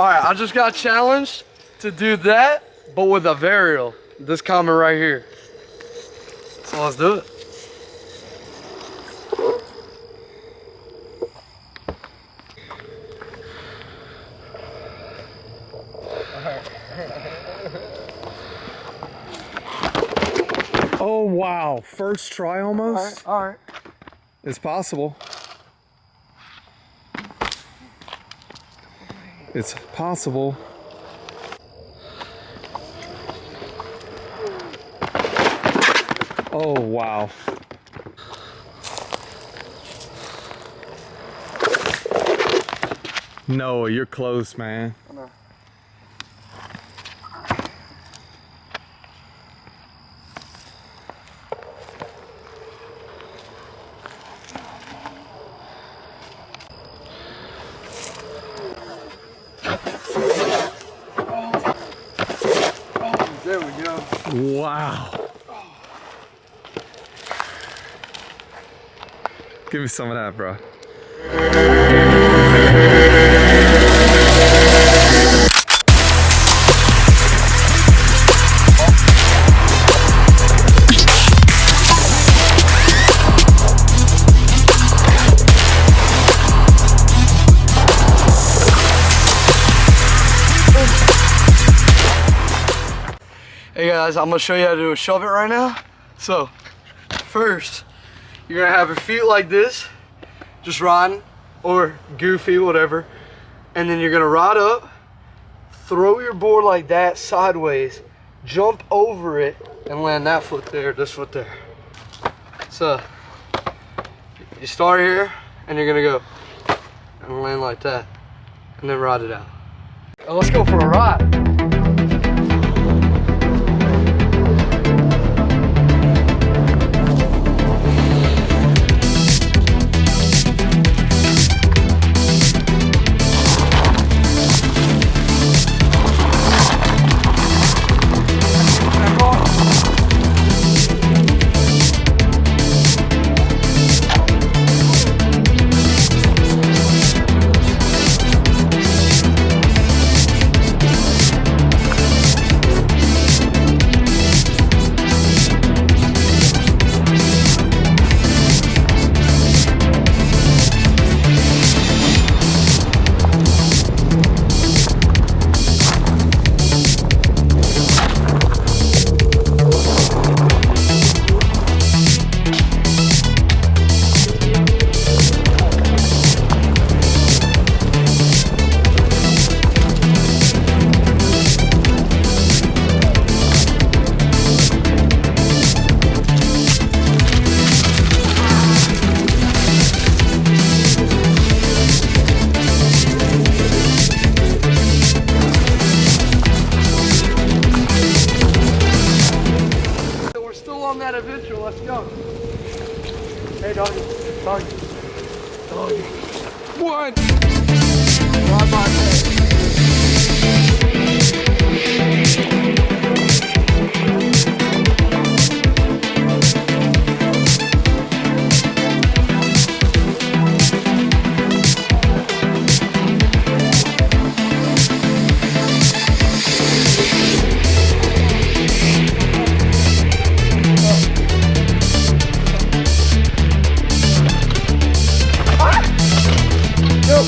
Alright, I just got challenged to do that, but with a Varial. This comment right here. So let's do it. Oh wow, first try almost? All right. It's possible. It's possible. Oh wow. Noah, you're close, man. There we go. Wow. Give me some of that, bro. Hey guys, I'm gonna show you how to do a shove it right now. So, first, you're gonna have your feet like this, just riding, or goofy, whatever. And then you're gonna ride up, throw your board like that sideways, jump over it, and land that foot there, this foot there. So, you start here, and you're gonna go, and land like that, and then ride it out. Now let's go for a ride. On that adventure, let's go. Hey, doggy, doggy, doggy. What? Ride my head. Go.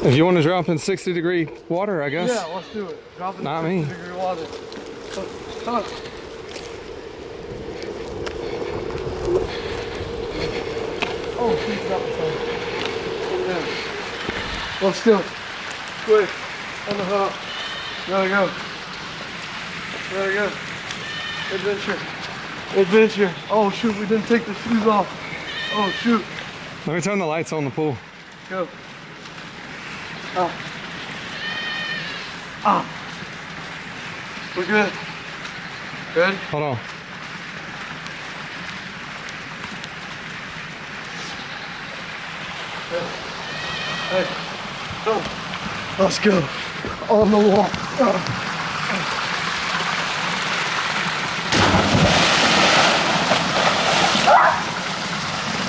If you want to drop in 60-degree water, I guess. Yeah, let's do it. Drop in Not 60-degree water. Come on. Oh, she's got the phone. Let's do it. Quick. On the hook. There we go. There we go. Adventure. Adventure. Oh shoot, we didn't take the shoes off. Oh shoot. Let me turn the lights on the pool. Go. Ah. Ah. We're good. Good? Hold on. Hey. Oh. Let's go. On the wall.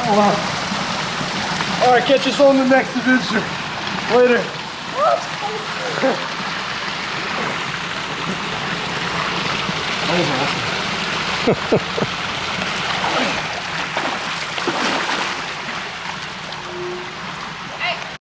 Oh, wow. All right, catch us on the next adventure. Later. That was awesome.